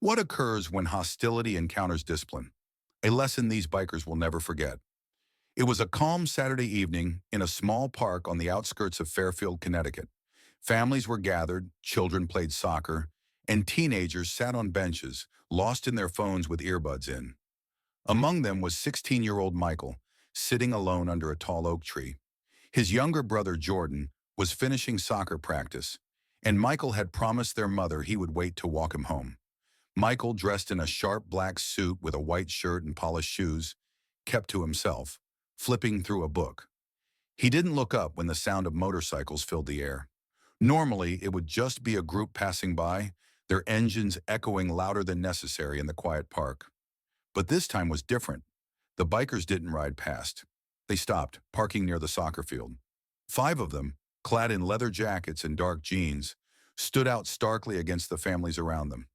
What occurs when hostility encounters discipline? A lesson these bikers will never forget. It was a calm Saturday evening in a small park on the outskirts of Fairfield, Connecticut. Families were gathered, children played soccer, and teenagers sat on benches, lost in their phones with earbuds in. Among them was 16-year-old Michael, sitting alone under a tall oak tree. His younger brother, Jordan, was finishing soccer practice, and Michael had promised their mother he would wait to walk him home. Michael, dressed in a sharp black suit with a white shirt and polished shoes, kept to himself, flipping through a book. He didn't look up when the sound of motorcycles filled the air. Normally, it would just be a group passing by, their engines echoing louder than necessary in the quiet park. But this time was different. The bikers didn't ride past. They stopped, parking near the soccer field. 5 of them, clad in leather jackets and dark jeans, stood out starkly against the families around them.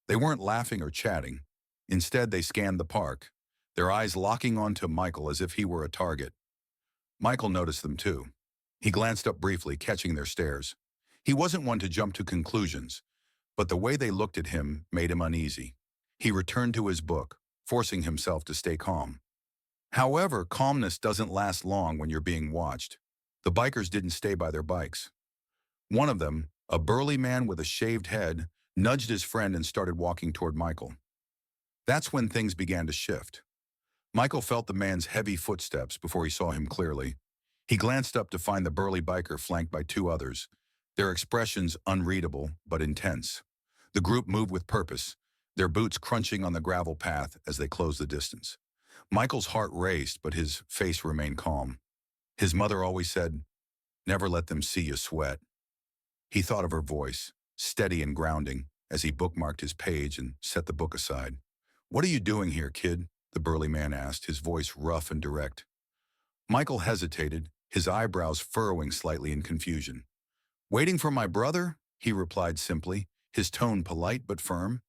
They weren't laughing or chatting. Instead, they scanned the park, their eyes locking onto Michael as if he were a target. Michael noticed them too. He glanced up briefly, catching their stares. He wasn't one to jump to conclusions, but the way they looked at him made him uneasy. He returned to his book, forcing himself to stay calm. However, calmness doesn't last long when you're being watched. The bikers didn't stay by their bikes. One of them, a burly man with a shaved head, nudged his friend and started walking toward Michael. That's when things began to shift. Michael felt the man's heavy footsteps before he saw him clearly. He glanced up to find the burly biker flanked by 2 others, their expressions unreadable but intense. The group moved with purpose, their boots crunching on the gravel path as they closed the distance. Michael's heart raced, but his face remained calm. His mother always said, "Never let them see you sweat." He thought of her voice, steady and grounding, as he bookmarked his page and set the book aside. "What are you doing here, kid?" the burly man asked, his voice rough and direct. Michael hesitated, his eyebrows furrowing slightly in confusion. "Waiting for my brother?" he replied simply, his tone polite but firm.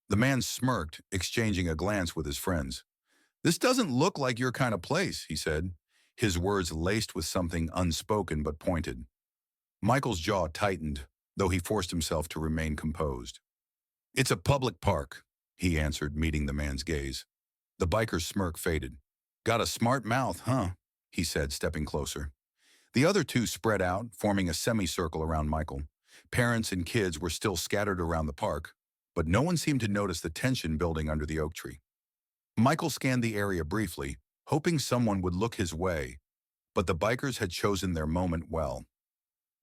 The man smirked, exchanging a glance with his friends. "This doesn't look like your kind of place," he said, his words laced with something unspoken but pointed. Michael's jaw tightened, though he forced himself to remain composed. "It's a public park," he answered, meeting the man's gaze. The biker's smirk faded. "Got a smart mouth, huh?" he said, stepping closer. The other 2 spread out, forming a semicircle around Michael. Parents and kids were still scattered around the park, but no one seemed to notice the tension building under the oak tree. Michael scanned the area briefly, hoping someone would look his way, but the bikers had chosen their moment well.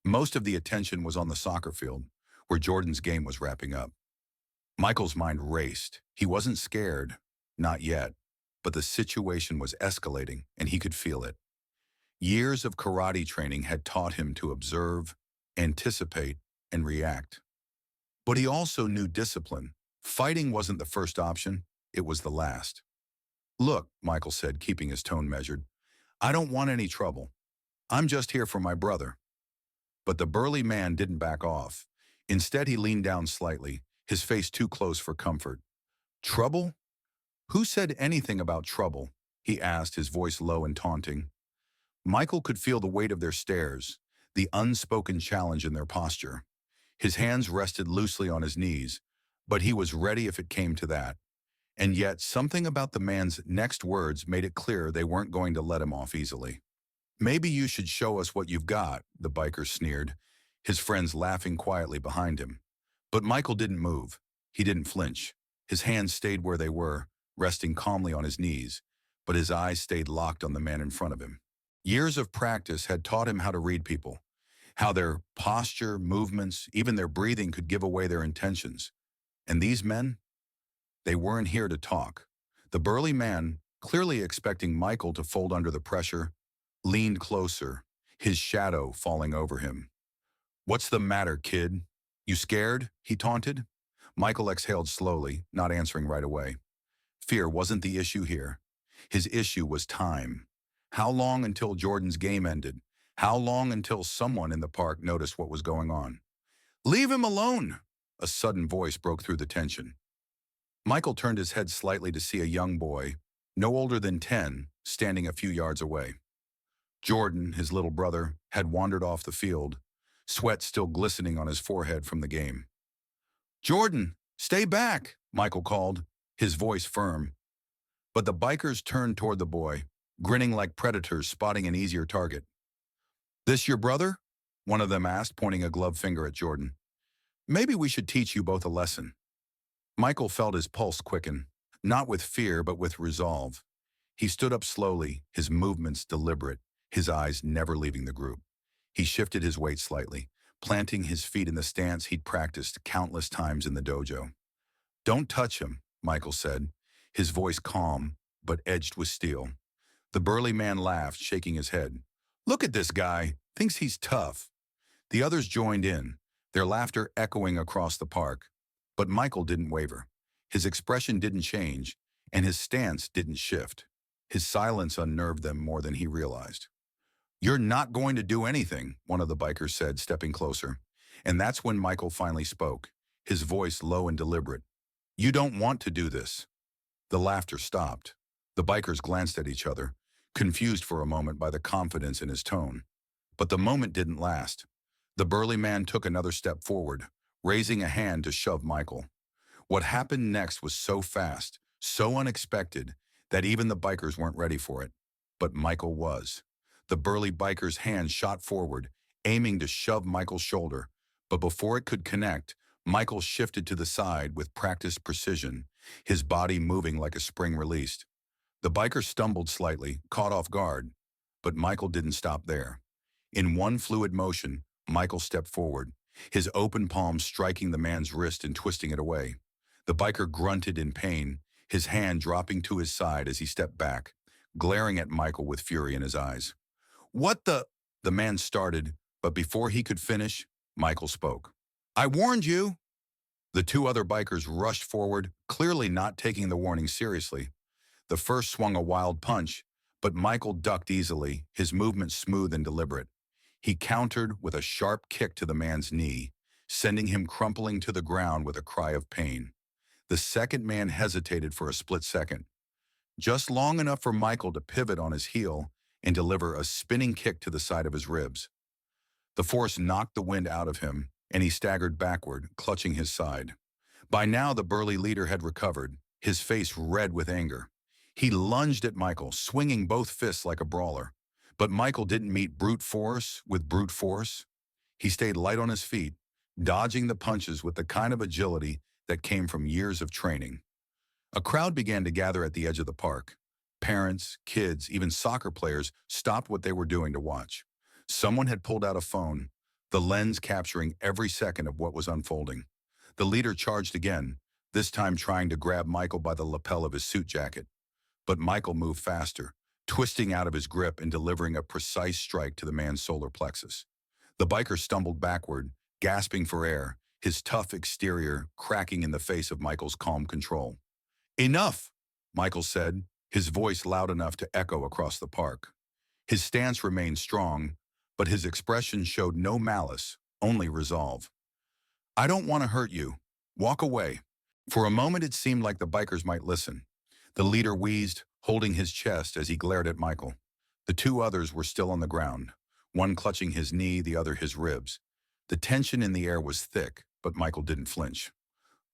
Most of the attention was on the soccer field, where Jordan's game was wrapping up. Michael's mind raced. He wasn't scared, not yet, but the situation was escalating, and he could feel it. Years of karate training had taught him to observe, anticipate, and react. But he also knew discipline. Fighting wasn't the first option, it was the last. "Look," Michael said, keeping his tone measured, "I don't want any trouble. I'm just here for my brother." But the burly man didn't back off. Instead, he leaned down slightly, his face too close for comfort. "Trouble? Who said anything about trouble?" he asked, his voice low and taunting. Michael could feel the weight of their stares, the unspoken challenge in their posture. His hands rested loosely on his knees, but he was ready if it came to that. And yet, something about the man's next words made it clear they weren't going to let him off easily. "Maybe you should show us what you've got," the biker sneered, his friends laughing quietly behind him. But Michael didn't move. He didn't flinch. His hands stayed where they were, resting calmly on his knees, but his eyes stayed locked on the man in front of him. Years of practice had taught him how to read people, how their posture, movements, even their breathing could give away their intentions. And these men? They weren't here to talk. The burly man, clearly expecting Michael to fold under the pressure, leaned closer, his shadow falling over him. "What's the matter, kid? You scared?" he taunted. Michael exhaled slowly, not answering right away. Fear wasn't the issue here. His issue was time. How long until Jordan's game ended? How long until someone in the park noticed what was going on? "Leave him alone!" A sudden voice broke through the tension. Michael turned his head slightly to see a young boy, no older than 10, standing a few yards away. Jordan, his little brother, had wandered off the field, sweat still glistening on his forehead from the game. "Jordan!" "Stay back," Michael called, his voice firm. But the bikers turned toward the boy, grinning like predators spotting an easier target. "This your brother?" one of them asked, pointing a gloved finger at Jordan. "Maybe we should teach you both a lesson." Michael felt his pulse quicken, not with fear but with resolve. He stood up slowly, his movements deliberate, his eyes never leaving the group. He shifted his weight slightly, planting his feet in the stance he'd practiced countless times in the dojo. "Don't touch him," Michael said, his voice calm but edged with steel. The burly man laughed, shaking his head. "Look at this guy, thinks he's tough." The others joined in, their laughter echoing across the park. But Michael didn't waver. His expression didn't change, and his stance didn't shift. His silence unnerved them more than he realized. "You're not going to do anything," one of the bikers said, stepping closer. And that's when Michael finally spoke, his voice low and deliberate. "You don't want to do this." The laughter stopped. The bikers glanced at each other, confused for a moment by the confidence in his tone. But the moment didn't last. The burly man took another step forward, raising a hand to shove Michael. What happened next was so fast, so unexpected, that even the bikers weren't ready for it. But Michael was. The burly biker's hand shot forward, aiming to shove Michael's shoulder. But before it could connect, Michael shifted to the side with practiced precision, his body moving like a spring released. The biker stumbled slightly, caught off guard, but Michael didn't stop there. In one fluid motion, Michael stepped forward, his open palm striking the man's wrist and twisting it away. The biker grunted in pain, his hand dropping to his side as he stepped back, glaring at Michael with fury in his eyes. "What the—" the man started, but before he could finish, Michael spoke. "I warned you!" The two other bikers rushed forward, clearly not taking the warning seriously. The first swung a wild punch, but Michael ducked easily, his movement smooth and deliberate. He countered with a sharp kick to the man's knee, sending him crumpling to the ground with a cry of pain. The second man hesitated for a split second, just long enough for Michael to pivot on his heel and deliver a spinning kick to the side of his ribs. The force knocked the wind out of him, and he staggered backward, clutching his side. By now, the burly leader had recovered, his face red with anger. He lunged at Michael, swinging both fists like a brawler. But Michael didn't meet brute force with brute force. He stayed light on his feet, dodging the punches with the kind of agility that came from years of training. A crowd began to gather at the edge of the park. Parents, kids, even soccer players stopped what they were doing to watch. Someone had pulled out a phone, the lens capturing every second of what was unfolding. The leader charged again, this time trying to grab Michael by the lapel of his suit jacket. But Michael moved faster, twisting out of his grip and delivering a precise strike to the man's solar plexus. The biker stumbled backward, gasping for air, his tough exterior cracking in the face of Michael's calm control. "Enough," Michael said, his voice loud enough to echo across the park. His stance remained strong, but his expression showed no malice, only resolve. "I don't want to hurt you. Walk away." For a moment it seemed like the bikers might listen. The leader wheezed, holding his chest as he glared at Michael. The two others were still on the ground, one clutching his knee, the other his ribs. The tension in the air was thick, but Michael didn't flinch.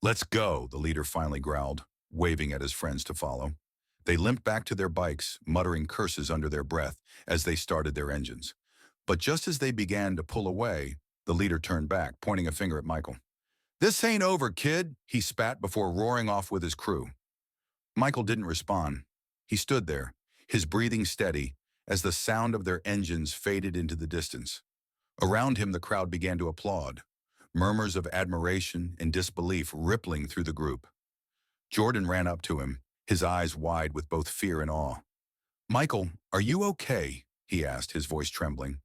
"Let's go," the leader finally growled, waving at his friends to follow. They limped back to their bikes, muttering curses under their breath as they started their engines. But just as they began to pull away, the leader turned back, pointing a finger at Michael. "This ain't over, kid," he spat before roaring off with his crew. Michael didn't respond. He stood there, his breathing steady, as the sound of their engines faded into the distance. Around him the crowd began to applaud, murmurs of admiration and disbelief rippling through the group. Jordan ran up to him, his eyes wide with both fear and awe. "Michael, are you okay?" he asked, his voice trembling.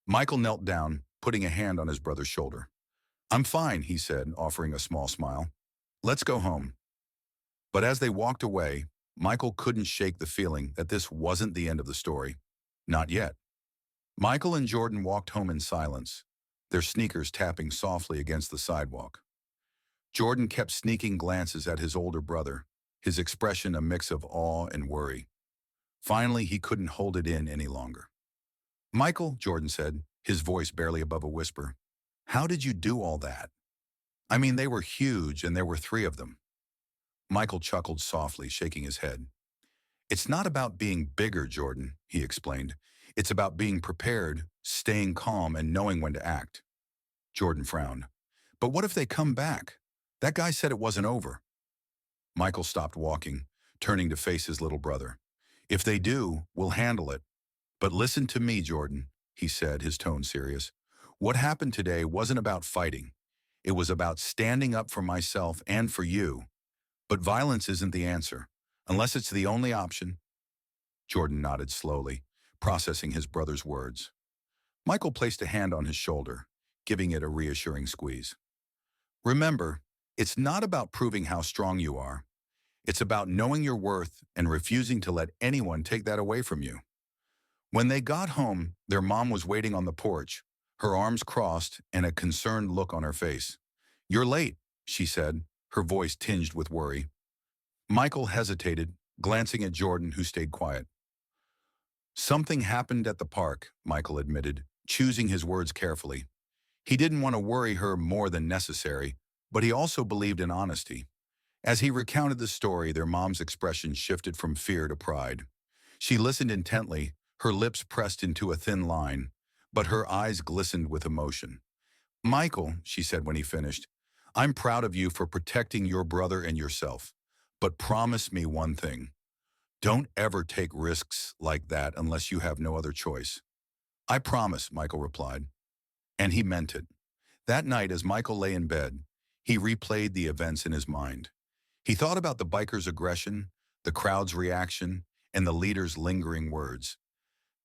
Michael knelt down, putting a hand on his brother's shoulder. "I'm fine," he said, offering a small smile. "Let's go home." But as they walked away, Michael couldn't shake the feeling that this wasn't the end of the story. Not yet. Michael and Jordan walked home in silence, their sneakers tapping softly against the sidewalk. Jordan kept sneaking glances at his older brother, his expression a mix of awe and worry. Finally, he couldn't hold it in any longer. "Michael," Jordan said, his voice barely above a whisper, "how did you do all that?" I mean, they were huge and there were three of them. Michael chuckled softly, shaking his head. It's not about being bigger, Jordan, he explained. It's about being prepared, staying calm, and knowing when to act. Jordan frowned. But what if they come back? That guy said it wasn't over. Michael stopped walking, turning to face his little brother. If they do, we'll handle it. But listen to me, Jordan, he said, his tone serious. What happened today wasn't about fighting. It was about standing up for myself and for you. But violence isn't the answer, unless it's the only option. Jordan nodded slowly, processing his brother's words. Michael placed a hand on his shoulder, giving it a reassuring squeeze. Remember, it's not about proving how strong you are. It's about knowing your worth and refusing to let anyone take that away from you. When they got home, their mom was waiting on the porch, her arms crossed and a concerned look on her face. You're late, she said, her voice tinged with worry. Michael hesitated, glancing at Jordan, who stayed quiet. Something happened at the park, Michael admitted, choosing his words carefully. He didn't want to worry her more than necessary, but he also believed in honesty. As he recounted the story, their mom's expression shifted from fear to pride. She listened intently, her lips pressed into a thin line, but her eyes glistened with emotion. Michael, she said when he finished, I'm proud of you for protecting your brother and yourself, but promise me one thing. Don't ever take risks like that unless you have no other choice. I promise, Michael replied. And he meant it. That night, as Michael lay in bed, he replayed the events in his mind. He thought about the biker's aggression, the crowd's reaction, and the leader's lingering words.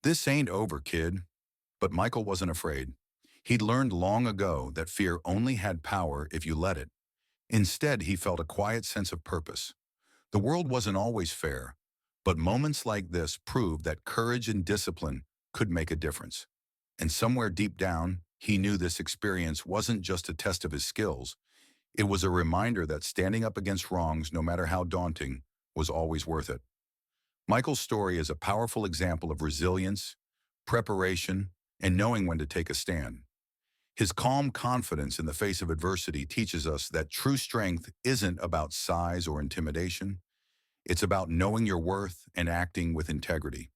This ain't over, kid. But Michael wasn't afraid. He'd learned long ago that fear only had power if you let it. Instead, he felt a quiet sense of purpose. The world wasn't always fair, but moments like this proved that courage and discipline could make a difference. And somewhere deep down, he knew this experience wasn't just a test of his skills. It was a reminder that standing up against wrongs, no matter how daunting, was always worth it. Michael's story is a powerful example of resilience, preparation, and knowing when to take a stand. His calm confidence in the face of adversity teaches us that true strength isn't about size or intimidation. It's about knowing your worth and acting with integrity.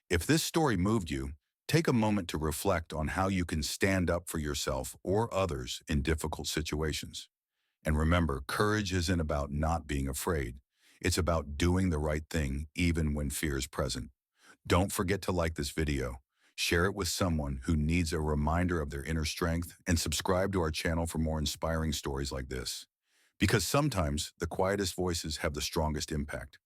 If this story moved you, take a moment to reflect on how you can stand up for yourself or others in difficult situations. And remember, courage isn't about not being afraid. It's about doing the right thing even when fear is present. Don't forget to like this video, share it with someone who needs a reminder of their inner strength, and subscribe to our channel for more inspiring stories like this. Because sometimes the quietest voices have the strongest impact.